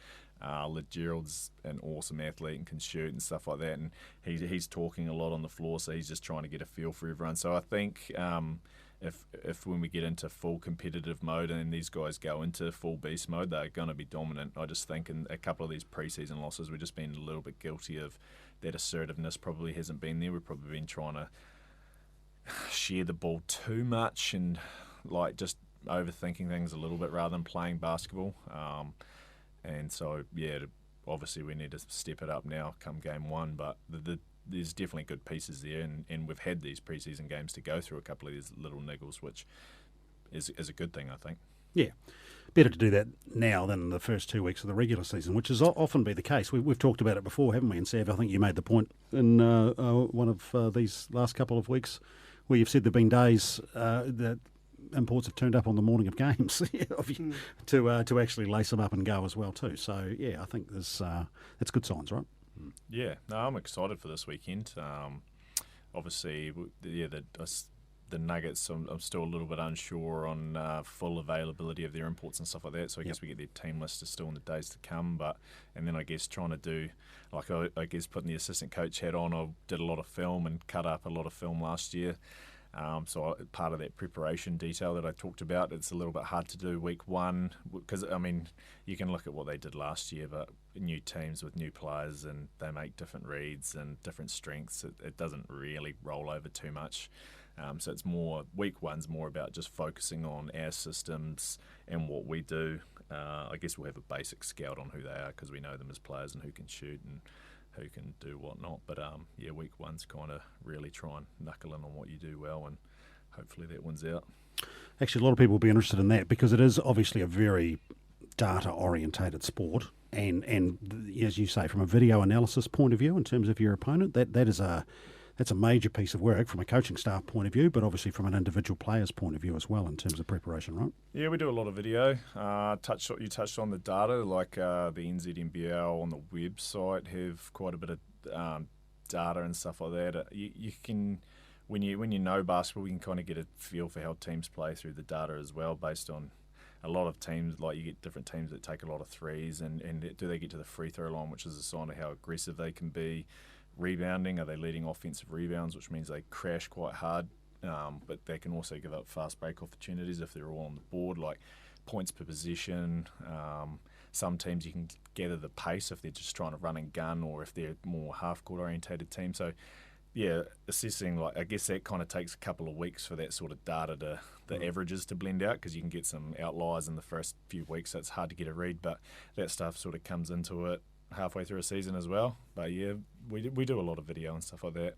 Gerald's an awesome athlete and can shoot and stuff like that, and he's talking a lot on the floor, so he's just trying to get a feel for everyone. So I think if when we get into full competitive mode and these guys go into full beast mode, they're going to be dominant. I just think in a couple of these preseason losses, we've just been a little bit guilty of that. Assertiveness probably hasn't been there. We've probably been trying to share the ball too much and, like, just overthinking things a little bit rather than playing basketball. And so, yeah, obviously we need to step it up now come game one, but there's definitely good pieces there, and we've had these preseason games to go through a couple of these little niggles, which is a good thing, I think. Yeah, better to do that now than the first 2 weeks of the regular season, which is often be the case. We've talked about it before, haven't we? And Sav, I think you made the point in one of these last couple of weeks where you've said there have been days that imports have turned up on the morning of games to actually lace them up and go as well too. So yeah, I think that's good signs, right? Yeah, no, I'm excited for this weekend. Obviously, yeah, the Nuggets, I'm still a little bit unsure on full availability of their imports and stuff like that. So I guess we get their team list still in the days to come. And then I guess trying to do, like, I guess putting the assistant coach hat on, I did a lot of film and cut up a lot of film last year. So part of that preparation detail that I talked about, it's a little bit hard to do week one because, I mean, you can look at what they did last year, but new teams with new players and they make different reads and different strengths. It doesn't really roll over too much. So it's more, week one's more about just focusing on our systems and what we do. I guess we'll have a basic scout on who they are because we know them as players and who can shoot and who can do whatnot. But yeah, week one's kind of really try and knuckle in on what you do well, and hopefully that wins out. Actually, a lot of people will be interested in that because it is obviously a very data-orientated sport, and as you say, from a video analysis point of view, in terms of your opponent, that's a major piece of work from a coaching staff point of view, but obviously from an individual player's point of view as well in terms of preparation, right? Yeah, we do a lot of video. You touched on the data, like the NZNBL on the website have quite a bit of data and stuff like that. You can, when you know basketball, you can kind of get a feel for how teams play through the data as well, based on a lot of teams. Like, you get different teams that take a lot of threes, and do they get to the free throw line, which is a sign of how aggressive they can be. Rebounding, are they leading offensive rebounds, which means they crash quite hard, but they can also give up fast break opportunities if they're all on the board, like points per possession. Some teams you can gather the pace if they're just trying to run and gun, or if they're more half-court orientated team. So yeah, assessing, like, I guess that kind of takes a couple of weeks for that sort of data the averages to blend out, because you can get some outliers in the first few weeks, so it's hard to get a read, but that stuff sort of comes into it halfway through a season as well. But yeah, we do a lot of video and stuff like that.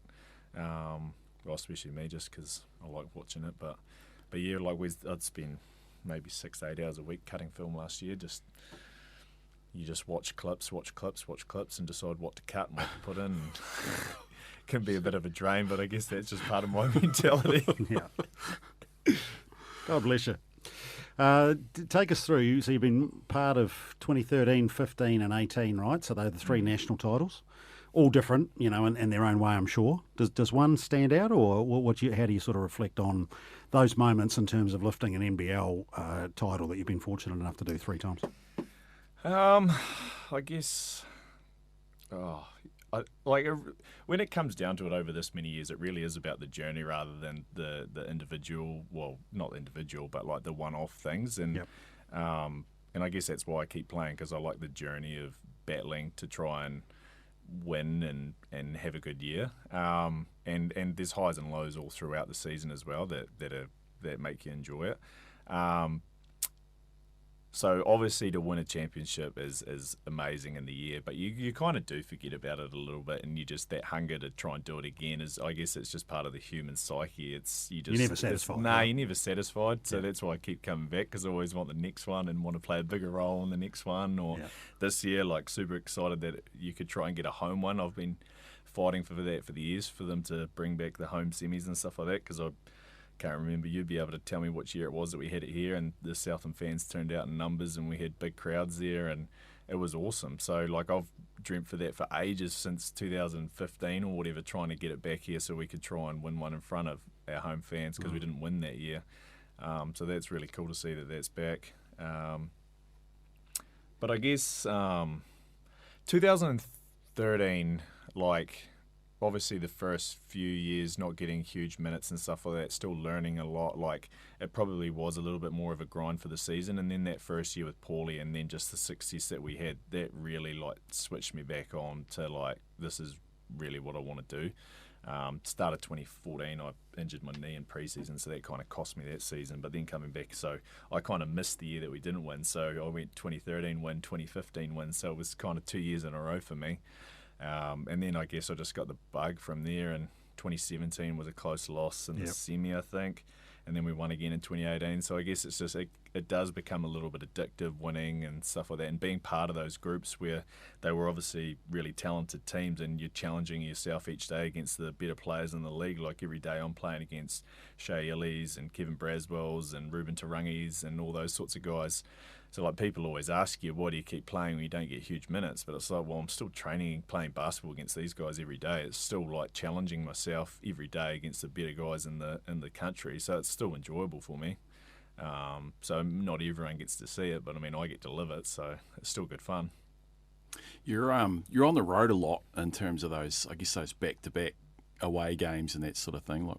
Well, especially me, just because I like watching it. But yeah, like I'd spend maybe 6 to 8 hours a week cutting film last year. You just watch clips, and decide what to cut and what to put in. And it can be a bit of a drain, but I guess that's just part of my mentality. Yeah. God bless you. Take us through. So you've been part of 2013, 15 and 18, right? So they're the three national titles. all different, in their own way, I'm sure. Does one stand out, or how do you sort of reflect on those moments in terms of lifting an NBL title that you've been fortunate enough to do 3 times? I guess, when it comes down to it over this many years, it really is about the journey rather than the individual. Well, not the individual, but like the one-off things. And Yep. and I guess that's why I keep playing, because I like the journey of battling to try and win and have a good year. And there's highs and lows all throughout the season as well that make you enjoy it. So obviously to win a championship is amazing in the year, but you kind of do forget about it a little bit, and that hunger to try and do it again is, I guess it's just part of the human psyche. You're never satisfied. You're never satisfied. So that's why I keep coming back, because I always want the next one and want to play a bigger role in the next one. Or this year, like, super excited that you could try and get a home one. I've been fighting for that for the years, for them to bring back the home semis and stuff like that, because I can't remember, you'd be able to tell me which year it was that we had it here, and the Southland fans turned out in numbers and we had big crowds there, and it was awesome. So like, I've dreamt for that for ages, since 2015 or whatever, trying to get it back here so we could try and win one in front of our home fans, because we didn't win that year. So that's really cool to see that that's back. But I guess 2013, like, obviously the first few years not getting huge minutes and stuff like that, still learning a lot. Like, it probably was a little bit more of a grind for the season, and then that first year with Paulie, and then just the success that we had, that really like switched me back on to like, this is really what I want to do. Start of 2014, I injured my knee in pre-season, so that kind of cost me that season. But then coming back, so I kind of missed the year that we didn't win. So I went 2013 win, 2015 win, so it was kind of 2 years in a row for me. And then I guess I just got the bug from there, and 2017 was a close loss in the semi, I think, and then we won again in 2018. So I guess it's just, it does become a little bit addictive, winning and stuff like that, and being part of those groups where they were obviously really talented teams, and you're challenging yourself each day against the better players in the league. Like, every day I'm playing against Shea Illies and Kevin Braswells and Ruben Tarangis and all those sorts of guys. So like, people always ask you, why do you keep playing when you don't get huge minutes? But it's like, well, I'm still training, playing basketball against these guys every day. It's still like challenging myself every day against the better guys in the country. So it's still enjoyable for me. So not everyone gets to see it, but I mean, I get to live it, so it's still good fun. You're on the road a lot in terms of those, I guess, those back-to-back away games and that sort of thing. Like,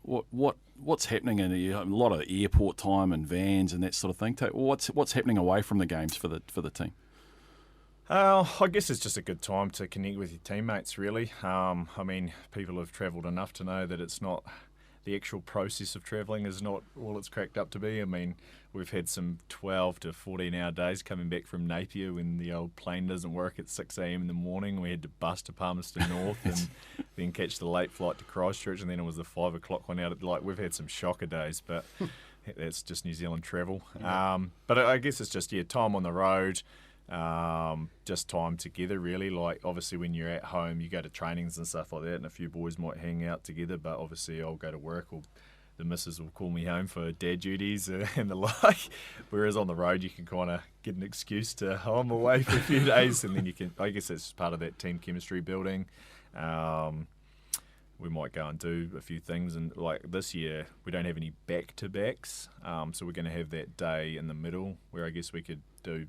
what's happening in a lot of airport time and vans and that sort of thing? What's happening away from the games for the team? I guess it's just a good time to connect with your teammates, really. I mean, people have travelled enough to know that it's not, the actual process of travelling is not all it's cracked up to be. I mean, we've had some 12 to 14-hour days coming back from Napier when the old plane doesn't work at 6 a.m. in the morning. We had to bus to Palmerston North and then catch the late flight to Christchurch, and then it was the 5 o'clock one out. Like, we've had some shocker days, but that's just New Zealand travel. But I guess it's just, time on the road, just time together, really. Like, obviously when you're at home, you go to trainings and stuff like that, and a few boys might hang out together, but obviously I'll go to work, or the missus will call me home for dad duties and the like. Whereas on the road, you can kind of get an excuse to, I'm away for a few days, and then you can, I guess that's part of that team chemistry building. We might go and do a few things, and like this year we don't have any back-to-backs, so we're going to have that day in the middle where I guess we could do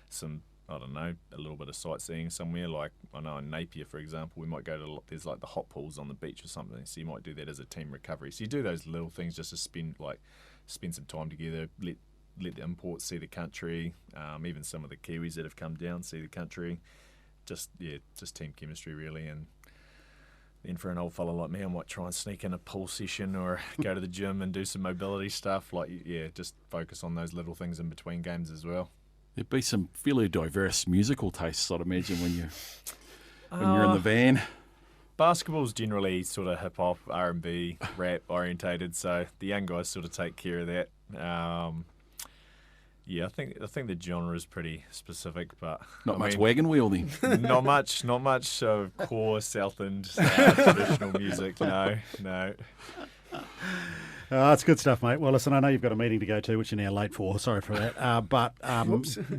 some, I don't know, a little bit of sightseeing somewhere. Like, I know in Napier, for example, we might go to, there's like the hot pools on the beach or something, so you might do that as a team recovery. So you do those little things just to spend some time together, let the imports see the country, even some of the Kiwis that have come down see the country. Just team chemistry, really. And then for an old fella like me, I might try and sneak in a pool session or go to the gym and do some mobility stuff. Like, just focus on those little things in between games as well. There'd be some fairly diverse musical tastes, I'd imagine, when you're in the van. Basketball's generally sort of hip-hop, R&B, rap orientated, so the young guys sort of take care of that. I think the genre is pretty specific, but Not much wagon wheel then. not much core Southland traditional music. No. It's good stuff, mate. Well, listen, I know you've got a meeting to go to, which you're now late for. Sorry for that. But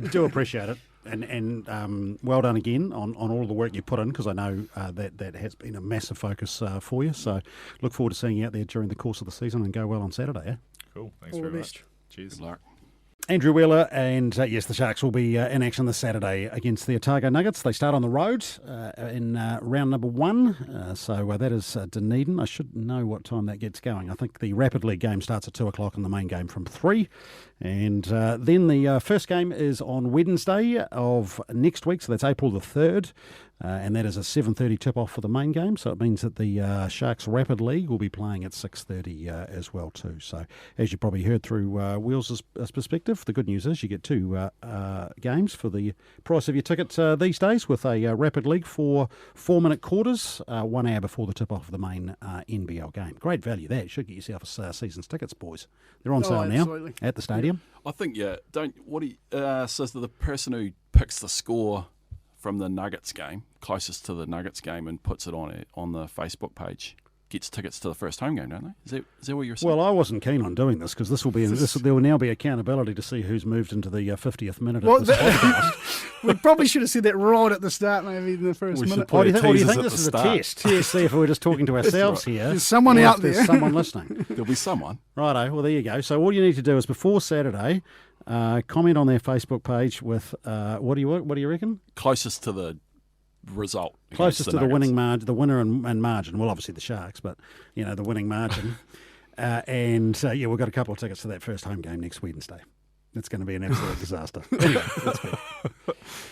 do appreciate it. And well done again on all of the work you put in, because I know that has been a massive focus for you. So look forward to seeing you out there during the course of the season, and go well on Saturday. Eh? Cool. Thanks All the very best. much. Cheers. Good luck. Andrew Wheeler, and yes, the Sharks will be in action this Saturday against the Otago Nuggets. They start on the road in round number 1, so that is Dunedin. I should know what time that gets going. I think the Rapid League game starts at 2 o'clock and the main game from 3. And then the first game is on Wednesday of next week, so that's April the 3rd. And that is a 7:30 tip-off for the main game, so it means that the Sharks Rapid League will be playing at 6:30 as well too. So as you probably heard through Wheels' perspective, the good news is you get 2 games for the price of your ticket these days, with a Rapid League for 4-minute quarters, 1 hour before the tip-off of the main NBL game. Great value there. You should get yourself a season's tickets, boys. They're on sale absolutely. now at the stadium. I think says that the person who picks the score from the Nuggets game, closest to the Nuggets game, and puts it on the Facebook page, gets tickets to the first home game, don't they? Is that what you're saying? Well, I wasn't keen on doing this, because there will now be accountability to see who's moved into the 50th minute of this podcast. We probably should have said that right at the start, maybe in the first minute. What do you think teasers at this the is a start. test? See if we're just talking to ourselves here. There's someone or if out there. There's someone listening. There'll be someone. Righto, well, there you go. So all you need to do is, before Saturday, comment on their Facebook page with, what do you reckon? Closest to the result. Closest to the Nuggets. winning margin, the winner and margin. Well, obviously the Sharks, but the winning margin. We've got a couple of tickets to that first home game next Wednesday. It's going to be an absolute disaster. Anyway, that's fair.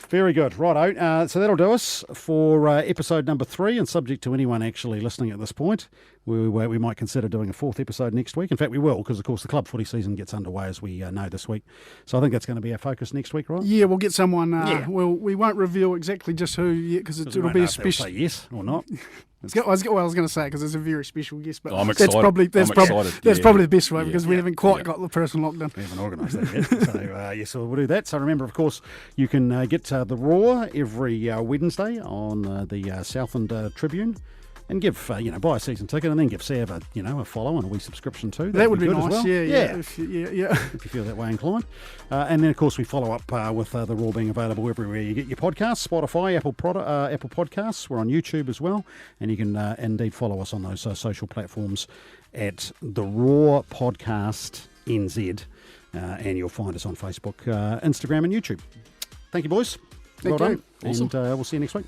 Very good. Righto. So that'll do us for episode number 3, and subject to anyone actually listening at this point, we might consider doing a 4th episode next week. In fact, we will, because, of course, the club footy season gets underway, as we know, this week. So I think that's going to be our focus next week, right? Yeah, we'll get someone. Yeah. We won't reveal exactly just who yet, because it'll be a special. Say yes or not. I was going to say, because it's a very special guest, but I'm excited. that's probably the best way, Yeah, because we yeah, haven't quite yeah. got the person locked in. We haven't organised that yet. So we'll do that. So remember, of course, you can get the Raw every Wednesday on the Southland Tribune, and give buy a season ticket, and then give Sav a follow and a wee subscription too. That would be good nice. as well. Yeah. If you feel that way inclined. And then, of course, we follow up with the Raw being available everywhere you get your podcasts: Spotify, Apple Podcasts. We're on YouTube as well, and you can indeed follow us on those social platforms at the Raw Podcast NZ, and you'll find us on Facebook, Instagram, and YouTube. Thank you, boys. Thank well you. done, Awesome. and we'll see you next week.